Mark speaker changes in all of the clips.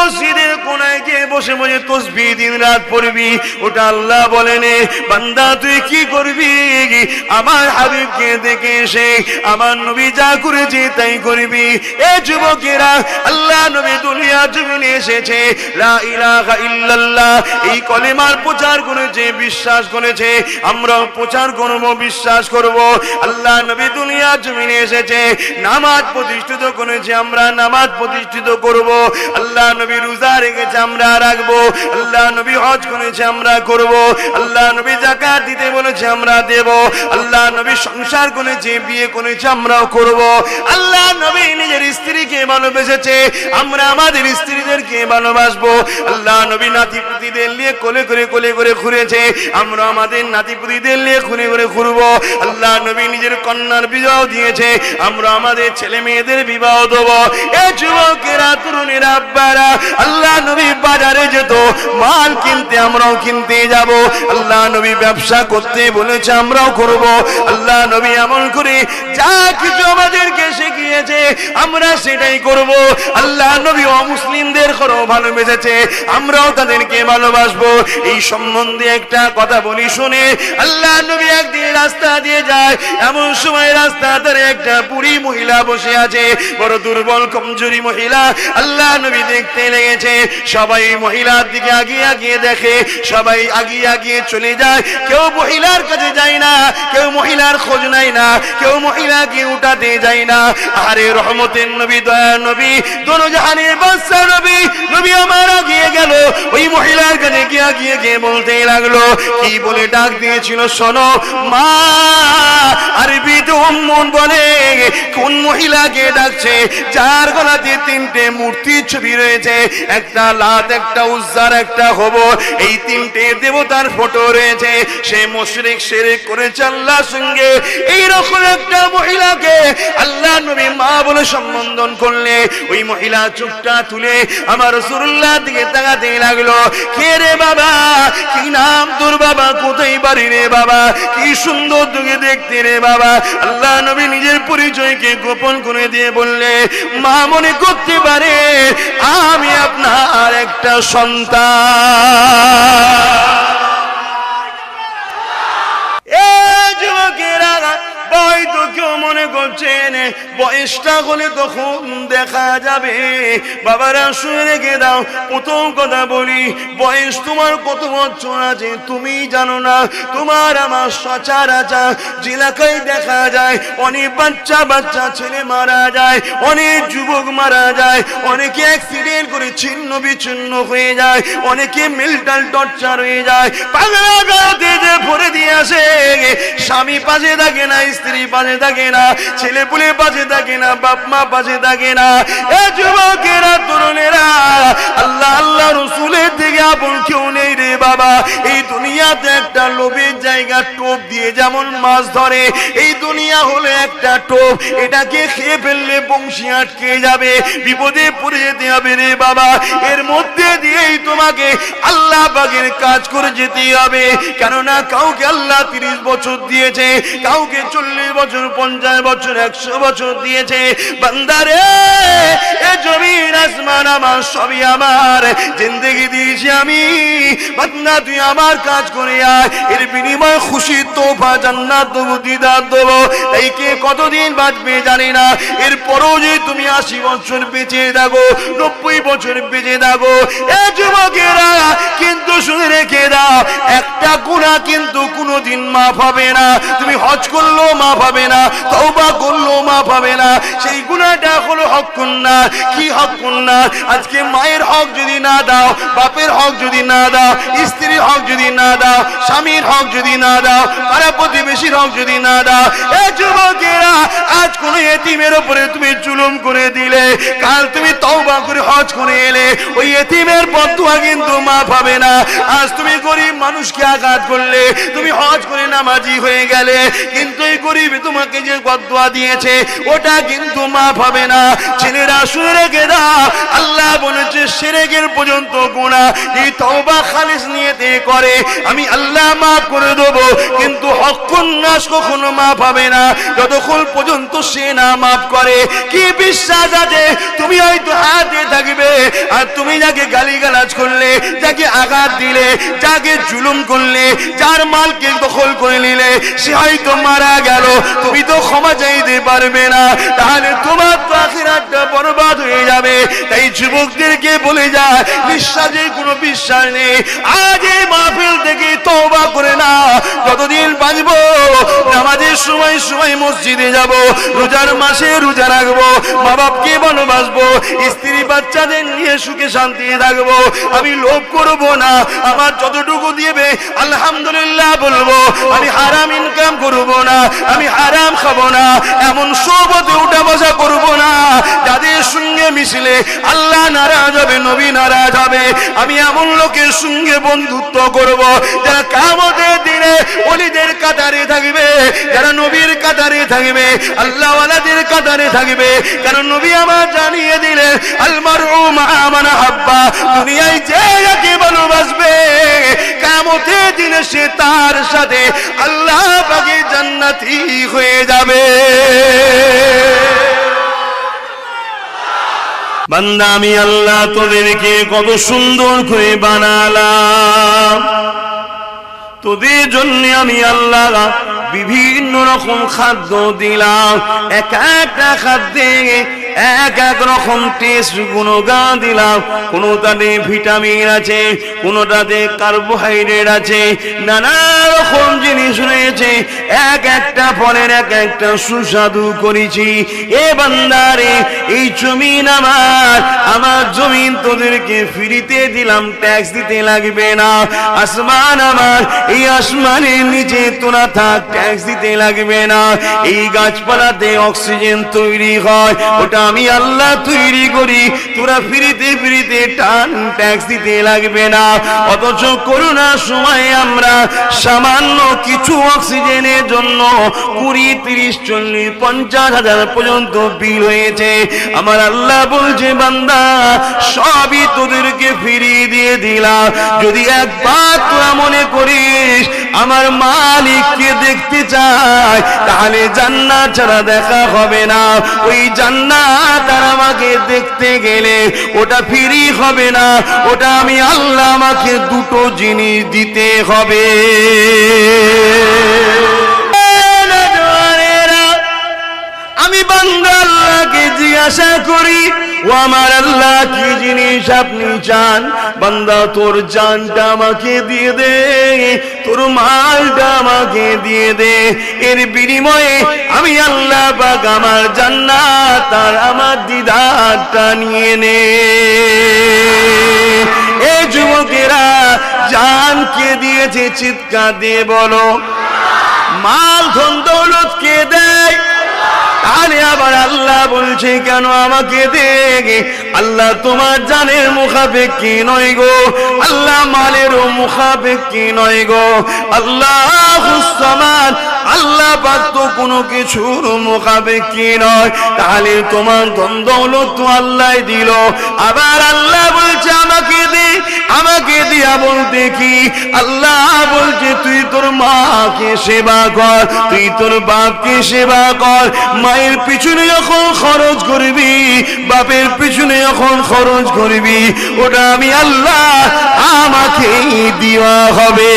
Speaker 1: মসজিদের কোনায় গিয়ে বসে বসে তাসবিহ দিন রাত পড়বি, ওটা আল্লাহ বলেন বান্দা তুই কি করবি? আমার হাবিবকে দেখে এসে আমার নবী যা করেছে তাই করবি। এ যুবকেরা, আল্লাহ নবী দুনিয়া জমিনে এসেছে, লা ইলাহা ইল্লাল্লাহ এই কলেমার প্রচার করেছে, বিশ্বাস করেছে। আমরাও প্রচার করব, বিশ্বাস করব। আল্লাহ নবী দুনিয়া জমিনে এসেছে, নামাজ প্রতিষ্ঠিত করেছে, আমরা নামাজ প্রতিষ্ঠিত করব। আল্লাহ নবী রোজা রেখেছে, আমরা রাখবো। আল্লাহ নবী হজ করেছে, আমরা করব। আল্লাহ নবী যাকাত দিতে বলেছে, আমরা দেব। আল্লাহ নবী সংসার করেছে, বিয়ে করেছে, আমরাও করব। আল্লাহ নবী নিজের স্ত্রীকে ভালোবেসেছে, আমরা আমাদের স্ত্রীদেরকে ভালোবাসবো। আল্লাহ নবী নাতিপুতিদের নিয়ে কোলে করে ঘুরেছে, আমরা আমাদের নাতিপুতিদের নিয়ে ঘুরে ঘুরবো। আল্লাহ নবী নিজের কন্যার বিবাহ দিয়েছে, আমরা আমাদের ছেলে মেয়েদের বিবাহ দেব। এ যুবকেরা, তরুণেরা, আব্বারা, আল্লাহ নবী বাজারে যেত মাল কিনতে, আমরাও কিনতে যাব। আল্লাহ নবী ব্যবসা করতে বলেছে, আমরাও করব। আল্লাহ নবী এমন করে যা কিছু আমাদেরকে শিখিয়েছে আমরা সেটাই করব। আল্লাহ নবী অমুসলিমদের ভালোবেসেছে, আমরাও তাদেরকে ভালোবাসবো। এই সম্বন্ধে একটা কথা বলি শুনে। আল্লাহ নবী একদিন রাস্তা দিয়ে যায়, এমন সময় রাস্তা ধারে একটা বুড়ি মহিলা বসে আছে, বড় দুর্বল কমজোরি মহিলা। আল্লাহ নবী দেখতে লেগেছে, সবাই মহিলার দিকে আগিয়ে দেখে, সবাই আগিয়ে চলে যায়। কেউ মহিলার কাছে যায় না, কেউ মহিলার খোঁজ নাই না, কেউ মহিলাকে উঠাতে যায় না। আরে রহমতের নবী, দয়ার নবী, দোনো জাহানের বাদশা নবী, নবী আমার আগিয়ে গেল, ওই মহিলার কাছে গিয়ে বলতে লাগলো। কি বলে ডাক দিয়েছিল শোনো মা। আরবিতে উম্মুন বলে কোন মহিলাকে ডাকছে? যার গলাতে তিনটে মূর্তির ছবি রয়েছে, একটা লাত, একটা উজ্জার, একটা হবর, এই তিনটে দেবতার ফটো রয়েছে। সে মুশরিক, শিরক করেছে আল্লাহর সঙ্গে। এইরকম একটা মহিলাকে আল্লাহ নবী মা বলে সম্বোধন করলে, ওই মহিলা চোখটা তুলে আমার রাসূলুল্লাহ দিকে তাকাতে লাগলো। কে রে বাবা? কি নাম তোর বাবা? কোথায় বাড়ি রে বাবা? কি সুন্দর তোকে দেখতে রে বাবা। আল্লাহ নবী নিজের পরিচয়কে গোপন করে দিয়ে বললে, মা মনে করতে পারে আমি আপনার একটা সন্তান। যুবকেরা, হয়তো কেউ মনে করছেন বয়সটা হলে তখন দেখা যাবে। বাবারা শুনে রেখে দাও, প্রথম কথা বলি, বয়স তোমার কত বছর আছে তুমি জানো না। তোমার আমার সচরাচর এলাকায় দেখা যায় অনেক বাচ্চা ছেলে মারা যায়, অনেক যুবক মারা যায়, অনেকে অ্যাক্সিডেন্ট করে ছিন্ন বিচ্ছিন্ন হয়ে যায়, অনেকে মেন্টাল টর্চার হয়ে যায়। পাগলা গাড়িতে যে ভরে দিয়ে আসে, স্বামী পাশে থাকে না, স্ত্রী পাশে থাকে না, ছেলে পুলে পাশে থাকে না, বাপ মা পাশে থাকে না। এ যুবকেরা, তরুণেরা, আল্লাহ রাসূলের দিকে আপন কেউ নেই রে বাবা। এই দুনিয়াতে একটা লোভের জায়গা, টোপ দিয়ে যেমন মাছ ধরে, এই দুনিয়া হলো একটা টোপ, এটাকে খেয়ে ফেললে বংশী আটকে যাবে, বিপদে পড়ে যেতে হবে রে বাবা। এর মধ্যে দিয়েই তোমাকে আল্লাহ পাকের কাজ করে যেতে হবে। কেননা কাউকে আল্লাহ 30 বছর দিয়েছে, কাউকে 40 বছর, 50 বছর, 100 বছর দিয়েছে। বান্দারে, এ জমিন আসমান আমার, সবই আমার, জিন্দেগি দিয়েছি আমি। বান্দা তুই আমার কাজ করে আয়, এর বিনিময়ে খুশি, তোফা, জান্নাত দেবো, দিদার দেবো। তাই কে কতদিন বাঁচবে জানি না, এরপরও যে তুমি 80 বছর বেঁচে থাকো, 90 বছর বেঁচে থাকো। এ যুবকেরা, কিন্তু শুনে রেখে দাও, একটা গুনাহ কিন্তু কোনোদিন মাফ হবে না। তুমি হজ করলেও মাফ হবে না, তওবা করলেও মাফ হবে না। সেই গুনাহটা হলো হকুন না। কি হকুন না? আজকে মায়ের হক যদি না দাও, বাপের হক যদি না দাও, স্ত্রীর হক যদি না দাও, স্বামীর হক যদি না দাও, পাড়া প্রতিবেশীর হক যদি না দাও, এ যুবকেরা, আজ কোন এতিমের উপরে তুমি জুলুম করে দিলে, কাল তুমি তওবা করে হজ করে এলে, ওই এতিমের বদদুয়া কিন্তু মাফ হবে না। আজ তুমি গরিব মানুষকে আঘাত করলে, তুমি হজ করে নামাজি হয়ে গেলে, কিন্তু এই গরিব তোমাকে যে বদদুয়া দিয়েছে ওটা কিন্তু মাফ হবে না। ছেলেরা শুনে রেখে দাও, আল্লাহ বলেছে শিরকের পর্যন্ত গুনাহ এই তওবা খালিস নিয়তে করে আমি আল্লাহ মাফ করে দেব, কিন্তু হকুন নাস কখনো মাফ হবে না যতক্ষণ পর্যন্ত সে না মাফ করে। কি বিশ্বাস আছে? তুমি হয়তো হাতে থাকবে আর তুমি যাকে গালিগালাজ করলে, যাকে আঘাত দিলে, যাকে জুলুম করলে, যার মালকে দখল করে নিলে সে হয়তো মারা গেল, তুমি তো ক্ষমা চাইতে পারবে না, তাহলে তোমার তো আখিরাতটা বরবাদ হয়ে যাবে। তাই যুবকদেরকে বলে যায় নিঃশ্বাসের কোনো বিশ্বাস নেই, আজ এই মাহফিল থেকে তওবা করে না। যতদিন বাঁচবো নামাজের সময় সময় মসজিদে যাব, রোজার মাসে রোজা রাখবো, মা বাপকে ভালোবাসবো, স্ত্রী বাচ্চাদের নিয়ে সুখে শান্তি থাকবো। আমি লোভ করবো না, আমার যতটুকু দিবে আলহামদুলিল্লাহ বলবো। আমি হারাম ইনকাম করবো না, আমি হারাম খাবো না, এমন সোহবতে উঠা বসা করবো না যাদের সঙ্গে মিশলে আল্লাহ নারাজ হবে, নবী নারাজ হবে। আমি এমন লোকের সঙ্গে বন্ধুত্ব করবো যারা কিয়ামতের দিনে ওলিদের কাতারে থাকবে, যারা নবীর কাতারে থাকবে, আল্লাহওয়ালাদের কাতারে থাকবে। কারণ নবী আমার জানিয়ে দিলেন আল মারউ মা মান হাব্বা, দুনিয়ায় যে যাকে ভালোবাসবে কিয়ামতের দিনে সে তার সাথে আল্লাহ পাকের জান্নাতি হয়ে যাবে। বান্দা আমি আল্লাহ তোদেরকে কত সুন্দর করে বানালাম, তোদের জন্য আমি আল্লাহ বিভিন্ন রকম খাদ্য দিলাম, এক একটা খাদ্যে এক এক রকম টেস্ট গুণগান দিলাম। কোনোটাতে ভিটামিন আছে, কোনোটাতে কার্বোহাইড্রেট আছে, নানা রকম জিনিস রয়েছে, এক একটা ফলের এক একটা সুস্বাদু করেছি। এ বান্দারে এই জমিন আমার জমিন তোদেরকে ফ্রিতে দিলাম, ট্যাক্স দিতে লাগবে না। আসমান আমার, এই আসমানের নিচে তোরা থাক, ট্যাক্স দিতে লাগবে না। এই গাছপালাতে অক্সিজেন তৈরি হয়, ওটা আমি আল্লাহ তৈরি করি, তোরা ফ্রিতে ফ্রিতে টান, ট্যাক্স দিতে লাগবে না। অথচ করোনার সময় আমরা সামান্য কিছু অক্সিজেনের জন্য 20, 30, 40, 50 হাজার পর্যন্ত বিল হয়েছে। আমার আল্লাহ বলছে বান্দা সবই তোদেরকে ফিরিয়ে দিয়ে দিলাম, যদি একবার তোরা মনে করিস আমার মালিককে দেখতে চাই তাহলে জান্নাত ছাড়া দেখা হবে না। ওই জান্নাত আর আমাকে দেখতে গেলে ওটা ফ্রি হবে না, ওটা আমি আল্লাহ আমাকে দুটো জিনিস দিতে হবে। আমি বান্দা আল্লাহকে জিজ্ঞাসা করি, ও আমার আল্লাহ কি জিনিস আপনি চান? বান্দা তোর জানটা আমাকে দিয়ে দে, তোর মালটা আমাকে দিয়ে দে, এর বিনিময়ে আমি আল্লাহ পাক আমার জান্নাত আর আমার দিদারটা নিয়ে নে। এই যুবকেরা জান কে দিয়েছে? চিৎকার দিয়ে বলো। মাল ধন দৌলত কে দেয়? তাহলে আবার আল্লাহ বলছে কেন আমাকে দে? আল্লাহ তোমার জানের মুখাপেক্ষী নয় গো, আল্লাহ মালেরও মুখাপেক্ষী নয় গো। আল্লাহুস সামাদ, আল্লাহ পাক তো কোনো কিছুর মুখাপেক্ষী নয়। তাহলে তোমার ধন দৌলত তো আল্লাহ দিল, আবার আল্লাহ বলছে আমাকে দে। আমাকে দিয়া বলতে কি? আল্লাহ বলছে তুই তোর মাকে সেবা কর, তুই তোর বাপকে সেবা কর। মায়ের পিছনে যখন খরচ করবি, বাপের পিছনে যখন খরচ করবি, ওটা আমি আল্লাহ আমাকেই দেওয়া হবে।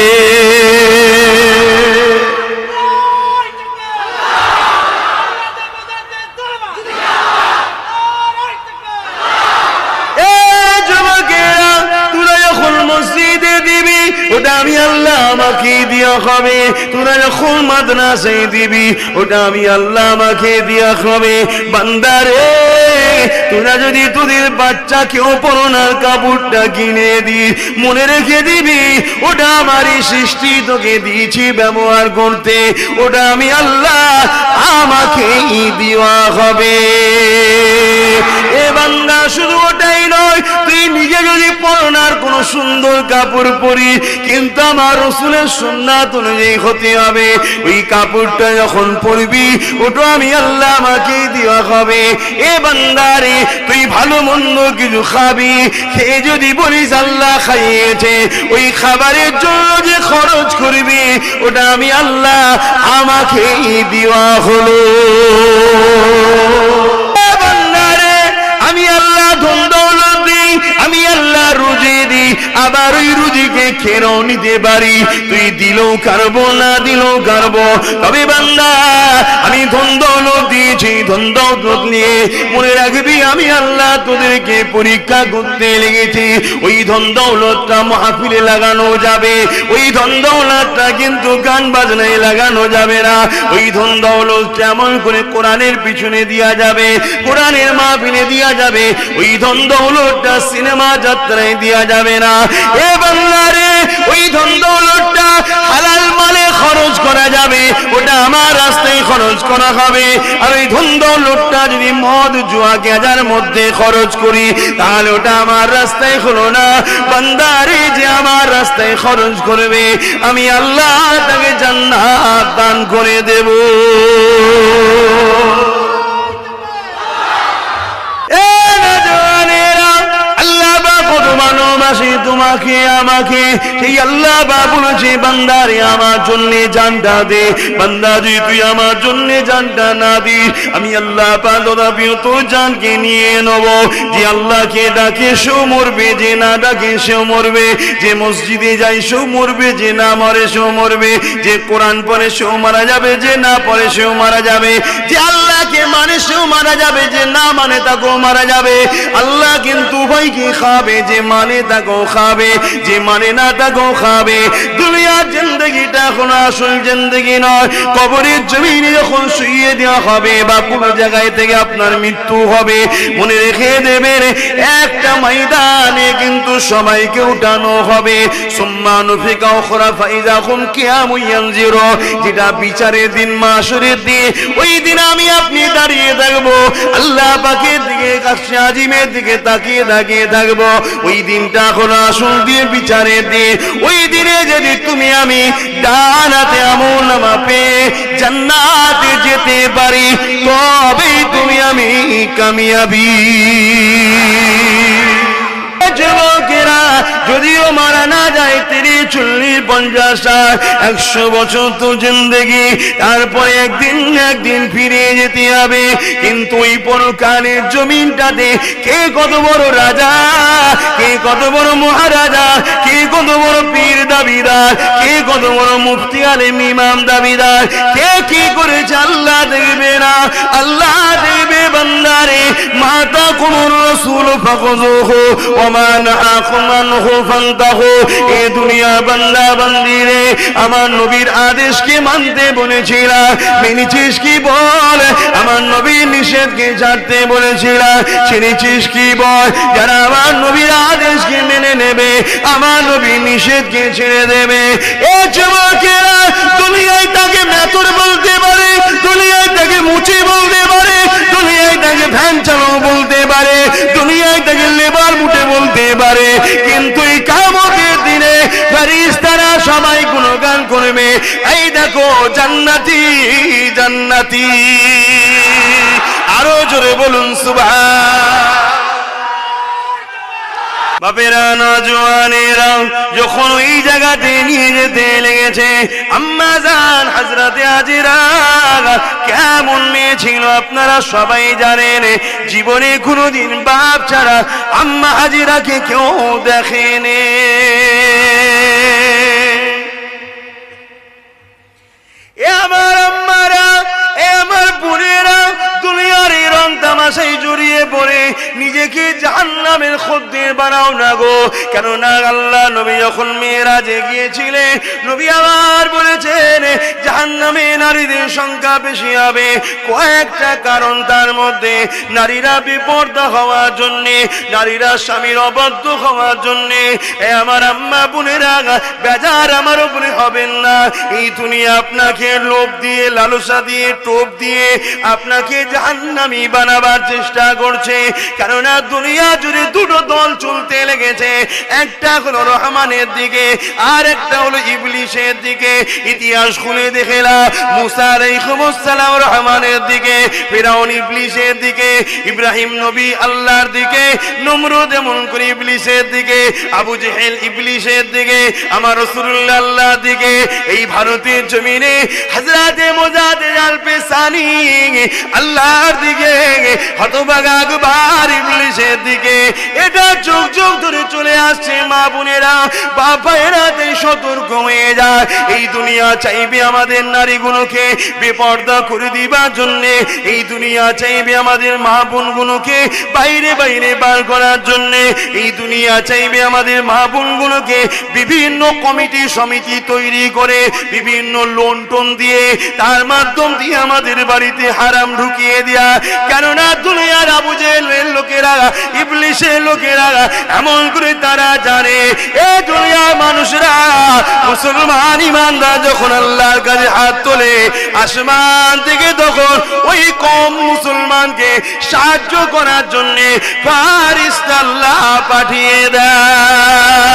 Speaker 1: ওটা আমি আল্লাহ আমাকে দেওয়া হবে। তোরা যখন মাদ্রাসায় দিবি, ওটা আমি আল্লাহ আমাকে দেওয়া হবে। বান্দারে তোরা যদি তোদের বাচ্চাকেও পরনার কাপড়টা কিনে দিস, মনে রেখে দিবি ওটা আমারই সৃষ্টি, তোকে দিয়েছি ব্যবহার করতে, ওটা আমি আল্লাহ আমাকেই দেওয়া হবে। এ বান্দা শুধু ওটাই নয়, তুই নিজে যদি পরনার কোন সুন্দর কাপড় পরি, কিন্তু আমার রাসূলের সুন্নাত অনুযায়ী হতে হবে। ওই কাপড়টা যখন পরবি ওটা আমি আল্লাহ আমাকে দেওয়া হবে। এ বান্দারে তুই ভালো মন্দ কিছু খাবি, খেয়ে যদি বলিস আল্লাহ খাইয়েছে, ওই খাবারের জন্য যে খরচ করবি ওটা আমি আল্লাহ আমাকে দেওয়া হলো। বান্দারে আমি আল্লাহ ধন দৌলত দিই, আমি আল্লাহ রুজি দিই, আবার ওই রুজিকে খেয়েও নিতে পারি। তুই দিলেও কারবো না দিলেও কারবো, তবে বান্দা আমি ধন দৌলত দিয়েছি, ধন দৌলত নিয়ে মনে রাখবি আমি আল্লাহ তোদেরকে পরীক্ষা করতে লেগেছি। ওই ধন দৌলতটা মাহফিলে লাগানো যাবে, ওই ধন দৌলতটা কিন্তু গান বাজনায় লাগানো যাবে না। ওই ধন দৌলত যেমন করে কোরআনের পিছনে দেয়া যাবে, কোরআনের মাহফিলে দেয়া যাবে। ওই ধন দৌলতটা সিনেমা যাত্রায় দেয়া যাবে না। এ বাংলারে ওই ধন দৌলতটা হালাল মালে খরচ করা যাবে, ওটা আমার রাস্তায় খরচ করা হবে। আর ওই ধন দৌলতটা যদি মদ জুয়া গাঁজার মধ্যে খরচ করি তাহলে ওটা আমার রাস্তায় হলো না। বান্দারে যে আমার রাস্তায় খরচ করবে আমি আল্লাহ তাকে জান্নাত দান করে দেব। তোমাকে আমাকে সেই আল্লাহ বলেছে বান্দারে আমার জন্য জানটা দে। বান্দা যদি তুই আমার জন্য জানটা না দিস আমি আল্লাহ তোর জানকে নিয়ে নেব। যে আল্লাহকে ডাকে সেও মরবে, যে না ডাকে সেও মরবে। যে মসজিদে যায় সেও মরবে, যে না মরে সেও মরবে। যে কোরআন পড়ে সেও মারা যাবে, যে না পড়ে সেও মারা যাবে। যে আল্লাহকে মানে সেও মারা যাবে, যে না মানে তাকেও মারা যাবে। আল্লাহ কিন্তু উভয়কে খাবে, যে মানে তাকেও খাবে, যে মানে না তাকেও খাবে। দুনিয়ার জিন্দেগিটা এখন আসল জিন্দেগি নয়। কবরের জমিনে যখন শুইয়ে দেওয়া হবে বা কোনো জায়গায় থেকে আপনার মৃত্যু হবে, মনে রেখে দেবেন একটা ময়দানে কিন্তু সবাইকে উঠানো হবে। সুম্মা নুফিকা উখরা ফাইযা হুম কিয়ামুন ইয়ানজিরু, যেটা বিচারের দিন, মাশরের দিন। ওই দিন আমি আপনি দাঁড়িয়ে থাকবো, আল্লাহ পাকের দিকে, কাছে আজিমের দিকে তাকিয়ে তাকিয়ে থাকবো। ওই দিনটা এখন আসল দিয়ে বিচারের দিন। ওই দিনে যদি তুমি আমি ডান হাতে আমলনামা পেয়ে জান্নাতে যেতে পারি তবেই তুমি আমি কামিয়াবি। যুবকেরা যদিও মারা না যায় 30, 40, 50, 100 বছর তো জিন্দেগি, তারপরে একদিন ফিরে যেতে হবে। কিন্তু ওই পরকালের জমিনটাতে কে কত বড় রাজা, কে কত বড় মহারাজা, কে কত বড় পীর দাবিদার, কে কত বড় মুফতি আলেম ইমাম দাবিদার, কে কি করেছে আল্লাহ দেখবে না। আল্লাহ দেখবে বান্দারে মাতা কুমুর রাসূল ফাখুযুহু ওয়া মা নাহাকুম আনহু ফান্তাহু। এই দুনিয়া বান্দা বান্দিরে আমার নবীর আদেশকে মানতে বলেছিলা, মেনেছিস কি বল? আমার নবীর নিষেধকে ছাড়তে বলেছিলা, ছেড়েছিস কি বল? যারা আমার নবীর আদেশকে মেনে নেবে, আমার নবীর নিষেধকে ছেড়ে দেবে। এ যুবকেরা দুনিয়ায় তাকে মেতর বলতে পারে, দুনিয়ায় তাকে মুচি বলতে পারে, দুনিয়ায় তাকে ভ্যান চালাও বলতে পারে, দুনিয়ায় তাকে লেবার মুটে বলতে পারে, কিন্তু এই কিয়ামতের দিনে ফেরেশতারা সবাই গুণগান করবে, এই দেখো জান্নাতি জান্নাতি। আরো জোরে বলুন সুবহান। বাপেরা নওজওয়ানেরা যখন ওই জায়গাতে নিয়ে যেতে লেগেছে, আম্মা জান হযরতে হাজেরা কেমন মেয়ে ছিল আপনারা সবাই জানেন। জীবনে কোনোদিন বাপ ছাড়া আম্মা হাজেরাকে কেউ দেখেনি। এ আমার আম্মারা, এ আমার বোনেরা, দুনিয়ার এই রং তামাশায় জড়িয়ে পড়ে নিজেকে জাহান্নামের খদ্দের বানাও না গো। কেননা আল্লাহ নবী যখন মেরাজে গিয়েছিলেন, নবী আবার বলেছেন জাহান্নামে নারীদের সংখ্যা বেশি হবে। কয়েকটা কারণ, তার মধ্যে নারীরা বেপরদা হওয়ার জন্যে, নারীরা স্বামীর অবাধ্য হওয়ার জন্যে। এ আমার আম্মা বোনেরা বেজার আমার উপরে হবেন না। এই দুনিয়া আপনাকে লোভ দিয়ে, লালসা দিয়ে, টোপ দিয়ে আপনাকে জাহান্নামী বানাবার চেষ্টা করছে। কেননা দুনিয়া জুড়ে দুটো দল চলতে লেগেছে, একটা হলো রহমানের দিকে আর একটা হলো ইবলিসের দিকে। ইতিহাস খুলে দেখেলা, মুসা আলাইহিস সালাম রহমানের দিকে, ফিরাউন ইবলিসের দিকে, ইব্রাহিম নবী আল্লাহর দিকে, নমরুদ এমন করে ইবলিসের দিকে, আবু জেহেল ইবলিসের দিকে, আমার রাসূলুল্লাহ আল্লাহর দিকে। এই ভারতের জমিনে হযরতে মুজাদ্দিদ আল-পেসানি আল্লাহর দিকে, হতভাগা আকবর ইবলিসের দিকে। এটা যুগ যুগ ধরে চলে আসছে। মা বোনেরা, বাবায়েরা, তাই সতর্ক হয়ে যায়। এই দুনিয়া চাইবে আমাদের নারীগুলোকে বেপর্দা করে দিবার জন্যে, এই দুনিয়া চাইবে আমাদের মা বোনগুলোকে বাইরে বাইরে বার করার জন্যে, এই দুনিয়া চাইবে আমাদের মা বোনগুলোকে বিভিন্ন কমিটি সমিতি তৈরি করে বিভিন্ন লোন টোন দিয়ে তার মাধ্যম দিয়ে আমাদের বাড়িতে হারাম ঢুকিয়ে দেয়া। কেননা দুনিয়ার আবু জেহেলের লোকেরা, ইবলিসের লোকেরা এমন করে তারা জানে এ দুনিয়ার মানুষরা মুসলমান ইমানদার যখন আল্লাহর কাছে হাত তোলে, আসমান থেকে তখন ওই কম মুসলমানকে সাহায্য করার জন্য ফারিস্তা আল্লাহ পাঠিয়ে দেয়।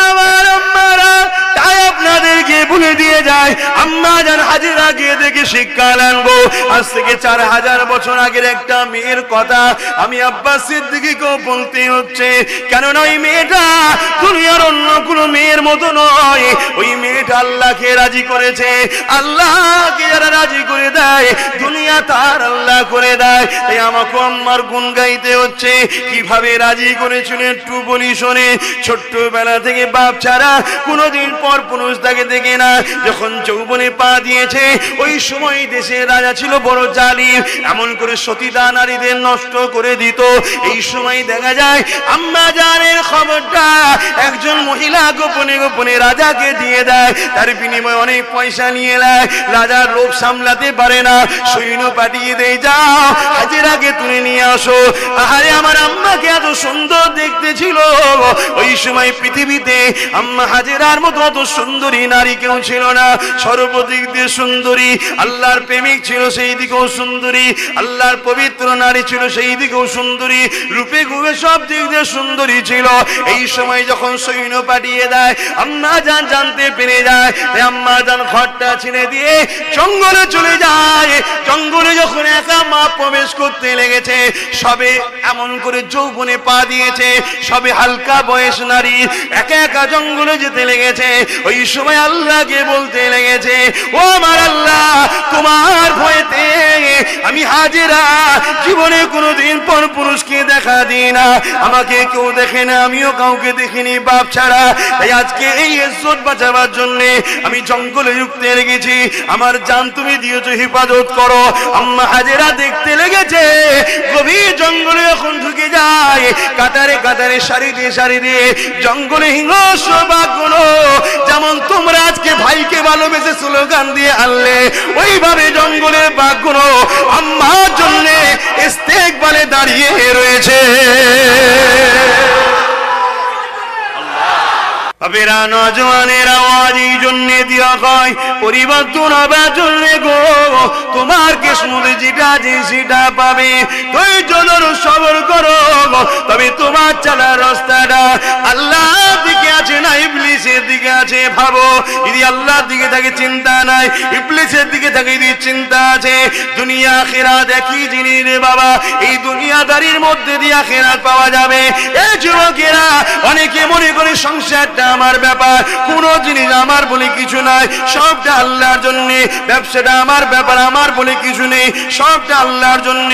Speaker 1: আমার আম্মারা, তাই আপনাদেরকে বলে দিয়ে যায়, আম্মা জান হাজিরা গিয়ে দেখে শিক্ষা আনবো। আজ থেকে 4000 বছর আগের একটা মেয়ের কথা আমি আব্বাস সিদ্দিকীকেও বলতে হচ্ছে, কেননা ওই মেয়েটা দুনিয়ার অন্য কোনো মেয়ের মতো নয়। ওই মেয়েটা আল্লাহকে রাজি করেছে, আল্লাহকে যারা রাজি করে দেয় দুনিয়া তার আল্লাহ করে দেয়। তাই আমাকে আম্মার গুণ গাইতে হচ্ছে। কিভাবে রাজি করেছিল একটু বলি শোনে। ছোট্টবেলা থেকে বাপ ছাড়া কোনোদিন পর পুরুষ তাকে দেখে না। যখন যৌবনে পা দিয়েছে ওই সময় দেশের রাজা ছিল বড় জালিম, এমন করে সতীদা নারীদের নষ্ট করে দিত। এই সময় দেখা যায় আম্মা জানের খবরটা একজন মহিলা গোপনে গোপনে রাজাকে দিয়ে দেয়, তার বিনিময়ে অনেক পয়সা নিয়ে নেয়। রাজার লোভ সামলাতে পারে না, সৈন্য পাঠিয়ে দেয়, যাও হাজিরাকে তুলে নিয়ে আসো। আরে আমার আম্মাকে এত সুন্দর দেখতে ছিল, ওই সময় পৃথিবীতে আম্মা হাজিরার মতো অত সুন্দরী নারী কেউ ছিল না। সর্বদিক দিয়ে সুন্দরী, আল্লাহর প্রেমিক ছিল সেই দিকেও সুন্দরী, আল্লাহর পবিত্র নারী ছিল সেই দিকেও সুন্দরী, রূপে গুণে সব দিক দিয়ে সুন্দরী ছিল। এই সময় যখন সৈন্য পাঠিয়ে দেয় আম্মা জান জানতে পেরে যায়, আম্মা জান ঘরটা ছেড়ে দিয়ে জঙ্গলে চলে যায়। জঙ্গলে যখন একা মা প্রবেশ করতে লেগেছে, সবে এমন করে যৌবনে পা দিয়েছে, সবে হালকা বয়স নারী একা একা জঙ্গলে যেতে লেগেছে। ওই সময় আল্লাহকে বলতে লেগেছে, ও আমার আল্লাহ, তোমার ভয়েতে আমি হাজিরা জীবনে কোনোদিন পর পুরুষকে দেখা দিই না, আমাকে কেউ দেখে না, আমিও কাউকে দেখিনি বাপ ছাড়া। তাই আজকে এই ইজ্জত বাঁচাবার জন্য আমি জঙ্গলে ঢুকতে লেগেছি, আমার জান তুমি দিয়েছো, হেফাজত করো। আম্মা হাজিরা দেখতে লেগেছে গভীর জঙ্গলে যখন ঢুকে যায়, কাতারে কাতারে সারিতে সারিতে জঙ্গলে হিংস্র বাঘগুলো যেমন তোমরা আজকে ভাইকে ভালোবেসে স্লোগান দিয়ে আনলে, ওইভাবে জঙ্গলের বাঘগুলো আম্মার জন্য ইস্তেকবালে দাঁড়িয়ে রয়েছে। আবেরা নজওয়ানের আওয়াজ এই জন্য দিয়া হয় পরিবর্তন হবার জন্য গো, তোমার কিসমতে যেটা যে সেটা পাবে। ধৈর্য ধরো, সবর করো, তবে তোমার চলার রাস্তাটা আল্লাহর দিকে আছে না ইবলিসের দিকে আছে। ভাবো, যদি আল্লাহর দিকে থাকে চিন্তা নাই, ইবলিসের দিকে থাকে যদি চিন্তা আছে। দুনিয়া আখিরাত একই জিনিস রে বাবা, এই দুনিয়াদারির মধ্যে দিয়ে আখিরাত পাওয়া যাবে। এই যুবকেরা অনেকে মনে করে সংসারটা আমার ব্যাপার, কোন জিনিস আমার বলে কিছু নাই, সবটা আল্লাহর জন্য। ব্যবসাটা আমার ব্যাপার, আমার বলে কিছু নেই, সবটা আল্লাহর জন্য।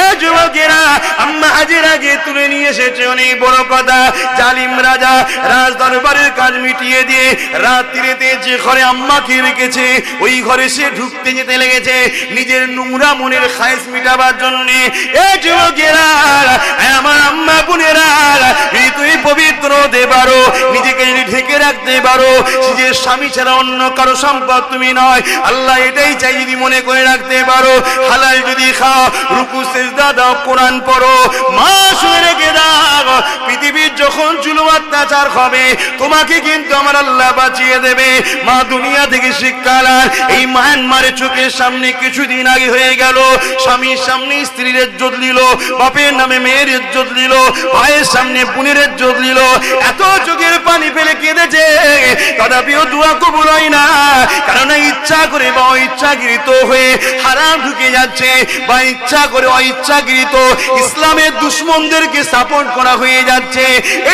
Speaker 1: এই যুবকেরা আম্মা হাজিরাকে তুলে নিয়ে এসেছে অনেক বড় কথা। জালিম রাজা রাজ দরবারের কাজ মিটিয়ে দিয়ে রাত্রিতে যে ঘরে আম্মাকে রেখেছে ওই ঘরে সে ঢুকতে যেতে লেগেছে নিজের নোংরা মনের খায়েশ মিটাবার জন্য। এই যুবকেরা, আমার আম্মা বোনেরা, তুই পবিত্র হতে পারো, নিজেকে ঢেকে রাখতে পারো, নিজের স্বামী ছাড়া অন্য কারো সম্পদ তুমি নয়, আল্লাহ এটাই চাই যদি মনে করে রাখতে পারো, হালাল যদি খাও, রুকু সিজদা দাও, কোরআন পড়ো। মা শুনে রেখে দাও, পৃথিবীর যখন জুলুম অত্যাচার হবে তোমাকে কিন্তু আমার আল্লাহ বাঁচিয়ে দেবে। মা দুনিয়া থেকে শিক্ষা নেন। এই মায়ানমারের চোখের সামনে কিছুদিন আগে হয়ে গেল, স্বামীর সামনে স্ত্রীর ইজ্জত নিল, বাপের নামে মেয়ের ইজ্জত নিল, ভাইয়ের সামনে বোনের ইজ্জত নিল। এত চোখের পানি ফেলে কেঁদেছে, তথাপিও দোয়া কবুল হয় না। কারণ ইচ্ছা করে বা অইচ্ছাকৃত হয়ে হারাম ঢুকে যাচ্ছে, বা ইচ্ছা করে অইচ্ছাকৃত ইসলামের দুশমনদেরকে সাপোর্ট করা হয়ে যাচ্ছে।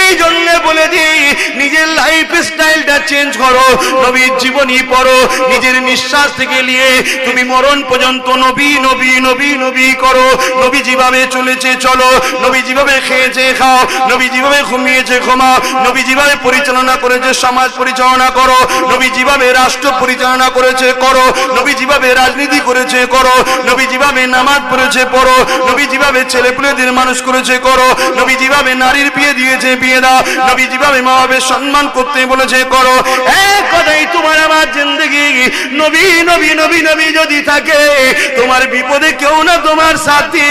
Speaker 1: এই জন্য বলে দিই, নিজের লাইফ স্টাইলটা চেঞ্জ করো, নবীর জীবনী পড়ো। নিজের নিঃশ্বাস থেকে নিয়ে তুমি মরণ পর্যন্ত নবী নবী নবী নবী করো। নবী যেভাবে চলেছে চলো, নবী যেভাবে খেয়েছে খাও, নবী যেভাবে ঘুমিয়েছে ঘুমাও, নবী যেভাবে পরিচালনা করেছে সমাজ পরিচালনা করো, নবী যেভাবে রাষ্ট্র পরিচালনা করেছে করো, নবী যেভাবে রাজনীতি করেছে করো, নবী যেভাবে নামাজ পড়েছে পড়ো, নবী যেভাবে ছেলেপুলেদের মানুষ করেছে করো, নবী যেভাবে নারীর বিয়ে দিয়েছে বিয়ে দাও, নবী যেভাবে মা বাবার সম্মান করতে বলেছে করো। এক কথাই তোমার আমার জিন্দেগি নবী নবী নবী নবী যদি থাকে, তোমার বিপদে কেউ না তোমার সাথী,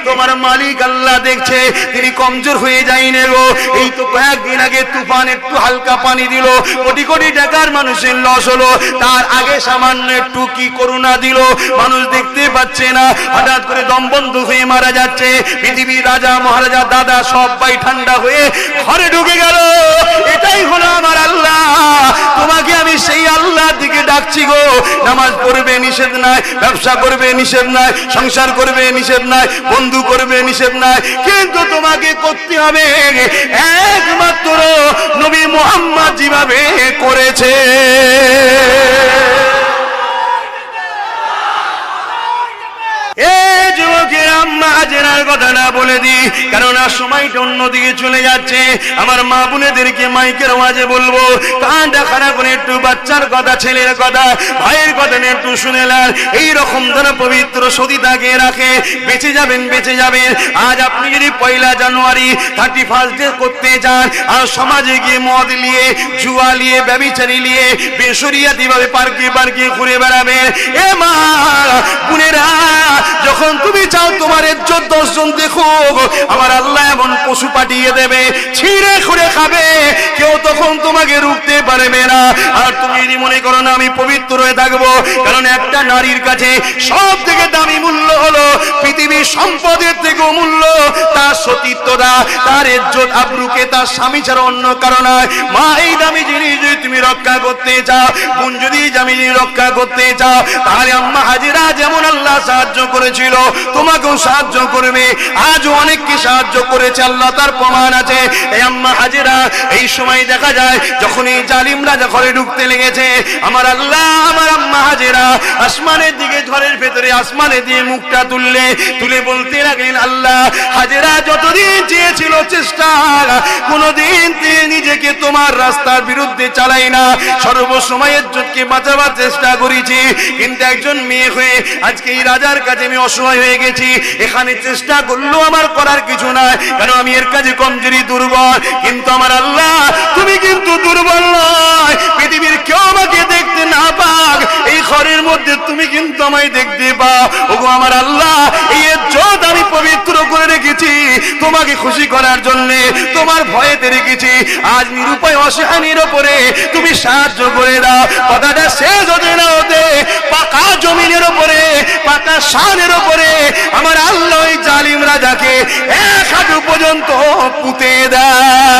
Speaker 1: তোমার মালিক আল্লাহ দেখছে। তিনি কমজোর হয়ে যায়নি গো। এই তো কয়েকদিন আগে তুফান একটু হালকা পানি দিল, কোটি কোটি টাকার মানুষের লস হলো। তার আগে সামান্য একটু কি করুণা দিল, মানুষ দেখতে পাচ্ছে না, হঠাৎ করে দম বন্ধ হয়ে মারা যাচ্ছে। পৃথিবীর রাজা মহারাজা দাদা সবাই ঠান্ডা হয়ে ঘরে ঢুকে গেল। এটাই হলো আমার আল্লাহ। তোমাকে আমি সেই আল্লাহর দিকে ডাকছি গো। নামাজ পড়বে নিষেধ নাই, ব্যবসা করবে নিষেধ নাই, সংসার করবে নিষেধ নাই, বন্ধু করবে নিষেধ নাই, কিন্তু তোমাকে করতে হবে একমাত্র নবী মুহাম্মদ যেভাবে করেছে। এই যুবকের আম্মা হাজেরার কথাটা বলে দিই, কারণ আর সময়টা অন্যদিকে চলে যাচ্ছে। আমার মা বোনেদেরকে মাইকের আওয়াজে বলবো, কানটা খারাপ করে একটু বাচ্চার কথা, ছেলের কথা, ভাইয়ের কথা একটু শুনে নেন। এইরকম যারা পবিত্র সতীতাকে রাখে বেঁচে যাবেন, বেঁচে যাবেন। আজ আপনি যদি 1 জানুয়ারি 31 ডে করতে চান, আর সমাজে গিয়ে মদ নিয়ে, জুয়া নিয়ে, ব্যভিচারী নিয়ে বেশরিয়াতি ভাবে পার্কে পার্কে ঘুরে বেড়াবেন। এ মা বোনেরা, যখন তুমি চাও তোমার ইজ্জত 10 জন দেখুক, আমার আল্লাহ এমন পশু পাঠিয়ে দেবে, ছিঁড়ে খুঁড়ে খাবে, কেউ তখন তোমাকে রুখতে পারবে না। আর তুমি যদি মনে করো না আমি পবিত্র হয়ে থাকবো, কারণ একটা নারীর কাছে সব থেকে দামি মূল্য হলো পৃথিবীর সম্পদের থেকে মূল্য তার সতীত্বটা, তার ইজ্জত আবরুকে তার স্বামী ছাড়া অন্য কারণ নয়। মা, এই দামি জিনিস যদি তুমি রক্ষা করতে চাও, বোন যদি দামি জিনিস রক্ষা করতে চাও, তাহলে আম্মা হাজেরা যেমন আল্লাহ সাহায্য করেছিল তোমাকেও সাহায্য করবে। আজ অনেককে সাহায্য করেছে আল্লাহ, তার প্রমাণ আছে। এই আম্মা হাজেরা, এই সময় দেখা যায় যখন এই জালিমরা ঘরে ঢুকতে লেগেছে, আমার আল্লাহ আমার আম্মা হাজেরা আসমানের দিকে, ঝড়ের ভেতরে আসমানে দিয়ে মুখটা তুলে বলতে লাগলেন, আল্লাহ, হাজেরা যতদিন চেয়েছিল চেষ্টা, কোনদিন তিনি নিজেকে তোমার রাস্তার বিরুদ্ধে চালাই না, সর্বসময় ইজ্জতকে বাঁচাবার চেষ্টা করেছি, কিন্তু একজন মেয়ে হয়ে আজকে এই রাজার কাছে আমি অসহায় হয়ে গেছি। এখানে চেষ্টা করলেও আমার করার কিছু নাই, কারণ আমি এর কাছে কমজোরি, দুর্বল। কিন্তু আমার আল্লাহ, তুমি কিন্তু দুর্বল নয়। পৃথিবীর কেউ আমাকে দেখতে না পাক, এই ঘরের মধ্যে তুমি কিন্তু আমায় দেখতে পাও। ওগো আমার আল্লাহ, এই ইজ্জত আমি পবিত্র করে রেখেছি তোমাকে খুশি করার জন্য, তোমার ভয়েতে রেখেছি। আজ নিরুপায় অসহায়ের উপরে তুমি সাহায্য করে দাও। কথাটা শেষ হতে না হতে পাকা জমিনের উপরে, পাকা শানের উপরে আমার আল্লাহ ওই জালিম রাজাকে 1 হাঁটু পর্যন্ত পুঁতে দেয়।